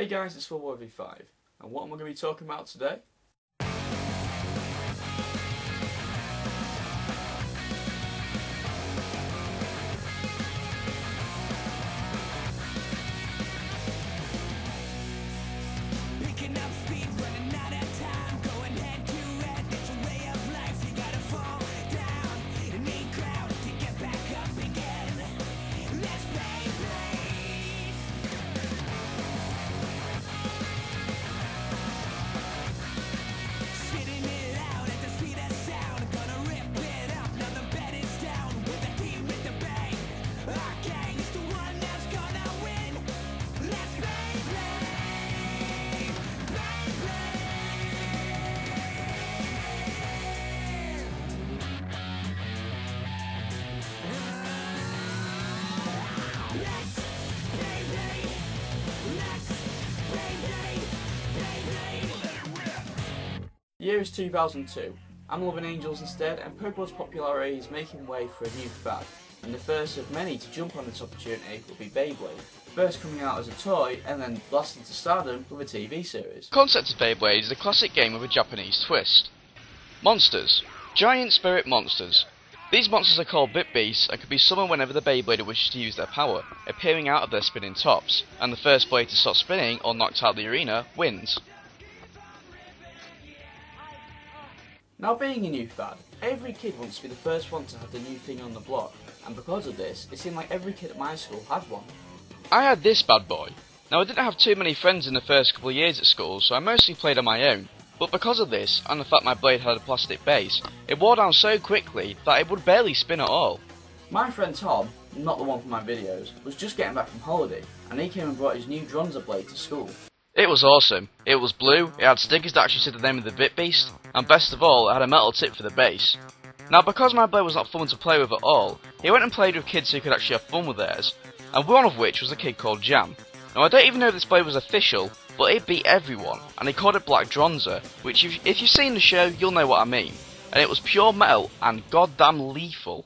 Hey guys, it's 4v5, and what am I going to be talking about today? Picking up speed, running out of time, going head to head, it's a way of life, you gotta fall down, and need ground to get back up again, let's Beyblade! Spitting it out at the speed of sound, gonna rip it up, now the bed is down, with the team with the bang, our gang's the one that's gonna win, let's Beyblade! The year is 2002. I'm loving Angels instead, and Pokemon's popularity is making way for a new fad, and the first of many to jump on this opportunity will be Beyblade, first coming out as a toy and then blasting to stardom with a TV series. The concept of Beyblade is a classic game with a Japanese twist. Monsters. Giant spirit monsters. These monsters are called Bit Beasts and can be summoned whenever the Beyblader wishes to use their power, appearing out of their spinning tops, and the first blade to stop spinning or knocked out of the arena wins. Now, being a new fad, every kid wants to be the first one to have the new thing on the block, and because of this, it seemed like every kid at my school had one. I had this bad boy. Now, I didn't have too many friends in the first couple of years at school, so I mostly played on my own, but because of this, and the fact my blade had a plastic base, it wore down so quickly that it would barely spin at all. My friend Tom, not the one from my videos, was just getting back from holiday, and he came and brought his new Dronza blade to school. It was awesome. It was blue, it had stickers that actually said the name of the Bit Beast, and best of all, it had a metal tip for the base. Now, because my blade was not fun to play with at all, he went and played with kids who could actually have fun with theirs, and one of which was a kid called Jam. Now, I don't even know if this blade was official, but it beat everyone, and he called it Black Dronza, which if you've seen the show, you'll know what I mean. And it was pure metal and goddamn lethal.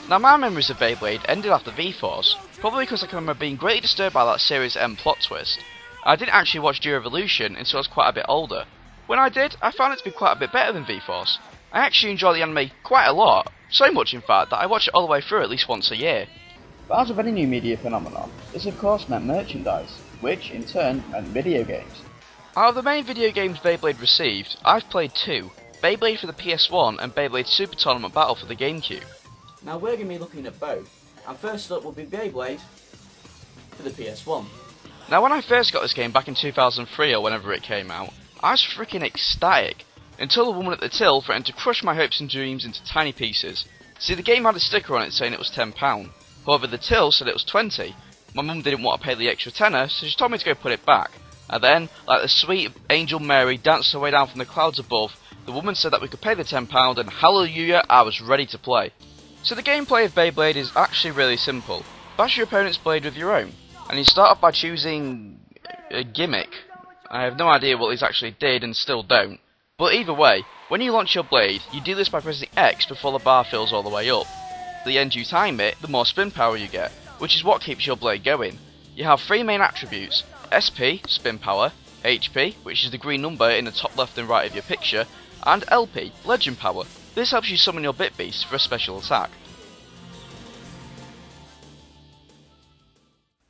Now, my memories of Beyblade ended after V-Force, probably because I can remember being greatly disturbed by that series' end plot twist. I didn't actually watch Evolution until I was quite a bit older. When I did, I found it to be quite a bit better than V-Force. I actually enjoy the anime quite a lot, so much in fact that I watch it all the way through at least once a year. But as with any new media phenomenon, this of course meant merchandise, which in turn meant video games. Out of the main video games Beyblade received, I've played two, Beyblade for the PS1 and Beyblade Super Tournament Battle for the GameCube. Now, we're going to be looking at both, and first up will be Beyblade for the PS1. Now, when I first got this game back in 2003 or whenever it came out, I was freaking ecstatic, until the woman at the till threatened to crush my hopes and dreams into tiny pieces. See, the game had a sticker on it saying it was £10, however the till said it was 20. My mum didn't want to pay the extra tenner, so she told me to go put it back. And then, like the sweet Angel Mary danced her way down from the clouds above, the woman said that we could pay the £10, and hallelujah, I was ready to play. So the gameplay of Beyblade is actually really simple. Bash your opponent's blade with your own, and you start off by choosing a gimmick. I have no idea what these actually did and still don't. But either way, when you launch your blade, you do this by pressing X before the bar fills all the way up. The end you time it, the more spin power you get, which is what keeps your blade going. You have three main attributes: SP, spin power, HP, which is the green number in the top left and right of your picture, and LP, legend power. This helps you summon your Bit Beast for a special attack.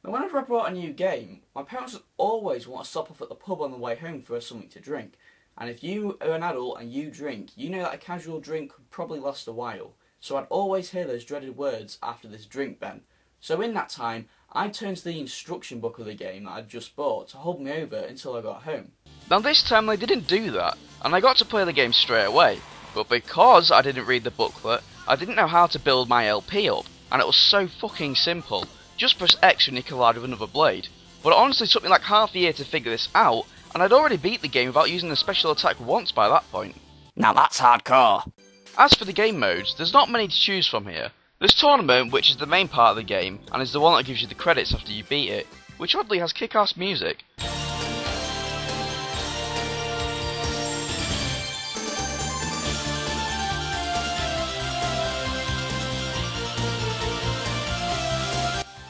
Now, whenever I brought a new game, my parents would always want to stop off at the pub on the way home for something to drink. And if you are an adult and you drink, you know that a casual drink could probably last a while. So I'd always hear those dreaded words after this drink, Ben. So in that time, I turned to the instruction book of the game that I'd just bought to hold me over until I got home. Now this time they didn't do that, and I got to play the game straight away. But because I didn't read the booklet, I didn't know how to build my LP up, and it was so fucking simple. Just press X when you collide with another blade. But it honestly took me like half a year to figure this out, and I'd already beat the game without using a special attack once by that point. Now that's hardcore. As for the game modes, there's not many to choose from here. There's Tournament, which is the main part of the game, and is the one that gives you the credits after you beat it, which oddly has kick-ass music.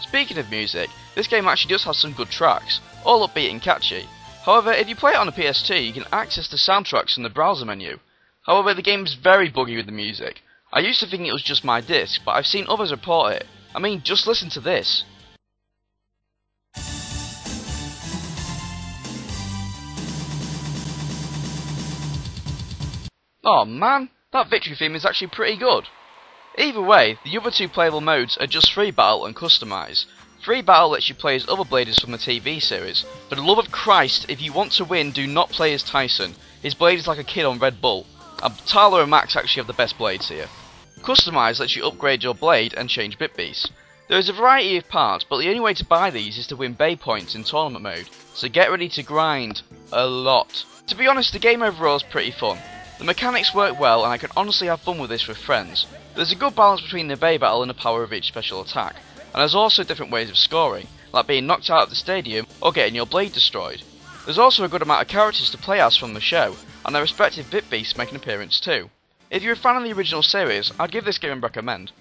Speaking of music, this game actually does have some good tracks. all upbeat and catchy. However, if you play it on a PS2, you can access the soundtracks from the browser menu. However, the game is very buggy with the music. I used to think it was just my disc, but I've seen others report it. I mean, just listen to this. Oh man, that victory theme is actually pretty good. Either way, the other two playable modes are just Free Battle and Customize. Free Battle lets you play as other bladers from the TV series. For the love of Christ, if you want to win, do not play as Tyson. His blade is like a kid on Red Bull. Tyler and Max actually have the best blades here. Customize lets you upgrade your blade and change bit beasts. There is a variety of parts, but the only way to buy these is to win Bay points in tournament mode, so get ready to grind a lot. To be honest, the game overall is pretty fun. The mechanics work well and I can honestly have fun with this with friends. There's a good balance between the Bay battle and the power of each special attack, and there's also different ways of scoring, like being knocked out of the stadium or getting your blade destroyed. There's also a good amount of characters to play as from the show, and their respective bit beasts make an appearance too. If you're a fan of the original series, I'd give this game a recommend.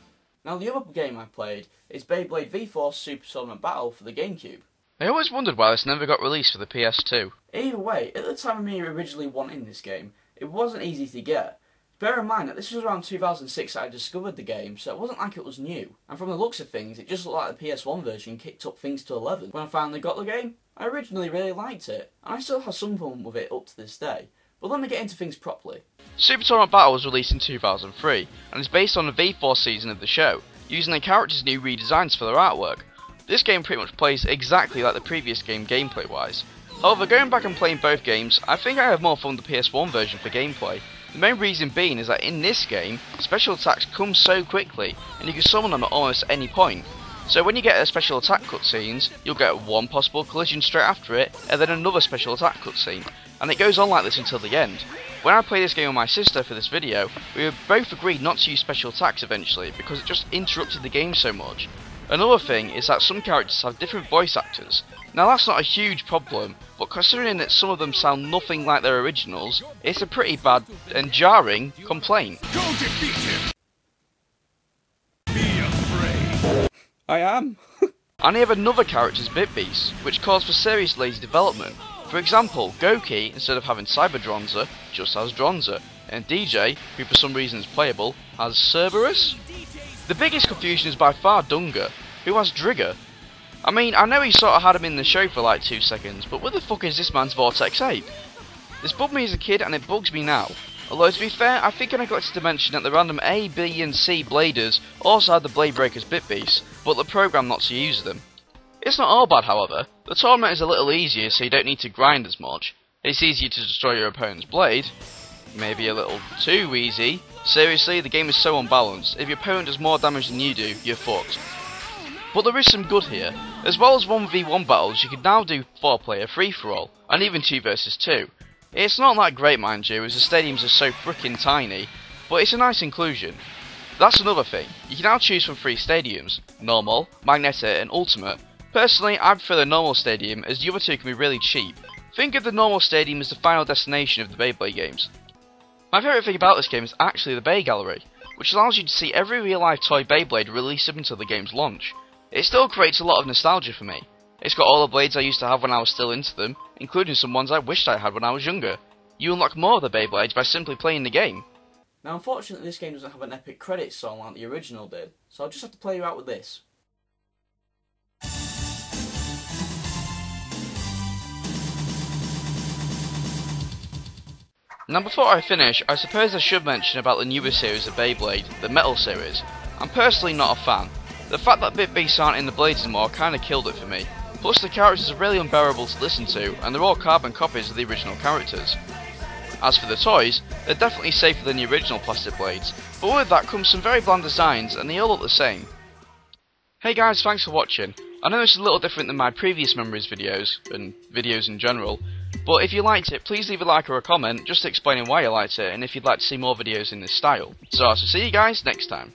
Now the other game I played is Beyblade V-Force Super Tournament Battle for the GameCube. I always wondered why this never got released for the PS2. Either way, at the time of me originally wanting this game, it wasn't easy to get. Bear in mind that this was around 2006 that I discovered the game, so it wasn't like it was new. And from the looks of things, it just looked like the PS1 version kicked up things to 11. When I finally got the game, I originally really liked it, and I still have some fun with it up to this day. But let me get into things properly. Super Tournament Battle was released in 2003, and is based on the V-Force season of the show, using the characters' new redesigns for their artwork. This game pretty much plays exactly like the previous game gameplay wise. However, going back and playing both games, I think I have more fun with the PS1 version for gameplay. The main reason being is that in this game, special attacks come so quickly, and you can summon them at almost any point. So when you get a special attack cutscenes, you'll get one possible collision straight after it, and then another special attack cutscene, and it goes on like this until the end. When I played this game with my sister for this video, we both agreed not to use special attacks eventually, because it just interrupted the game so much. Another thing is that some characters have different voice actors. Now that's not a huge problem, but considering that some of them sound nothing like their originals, it's a pretty bad and jarring complaint. Go defeat him! Be afraid! I am. And they have another character's bit beast, which calls for serious lazy development. For example, Goki, instead of having Cyberdronza, just has Dronza, and DJ, who for some reason is playable, has Cerberus. The biggest confusion is by far Dunga, who has Drigger. I mean, I know he sort of had him in the show for like 2 seconds, but where the fuck is this man's Vortex 8? This bugged me as a kid and it bugs me now. Although to be fair, I think I neglected to mention that the random A, B and C bladers also had the Blade Breakers bit beasts, but the program not to use them. It's not all bad however, the tournament is a little easier so you don't need to grind as much. It's easier to destroy your opponent's blade. Maybe a little too easy. Seriously, the game is so unbalanced, if your opponent does more damage than you do, you're fucked. But there is some good here. As well as 1v1 battles, you can now do 4-player free-for-all, and even 2 versus 2. It's not that great mind you, as the stadiums are so frickin' tiny, but it's a nice inclusion. That's another thing, you can now choose from 3 stadiums, Normal, Magnetic and Ultimate. Personally, I prefer the Normal Stadium, as the other 2 can be really cheap. Think of the Normal Stadium as the final destination of the Beyblade games. My favourite thing about this game is actually the Bay Gallery, which allows you to see every real-life toy Beyblade released up until the game's launch. It still creates a lot of nostalgia for me. It's got all the blades I used to have when I was still into them, including some ones I wished I had when I was younger. You unlock more of the Beyblades by simply playing the game. Now unfortunately this game doesn't have an epic credits song like the original did, so I'll just have to play you out with this. Now before I finish, I suppose I should mention about the newer series of Beyblade, the Metal series. I'm personally not a fan. The fact that bit beasts aren't in the blades anymore kinda killed it for me. Plus the characters are really unbearable to listen to, and they're all carbon copies of the original characters. As for the toys, they're definitely safer than the original plastic blades, but with that comes some very bland designs and they all look the same. Hey guys, thanks for watching. I know it's a little different than my previous memories videos, and videos in general, but if you liked it, please leave a like or a comment just explaining why you liked it and if you'd like to see more videos in this style. So I shall see you guys next time.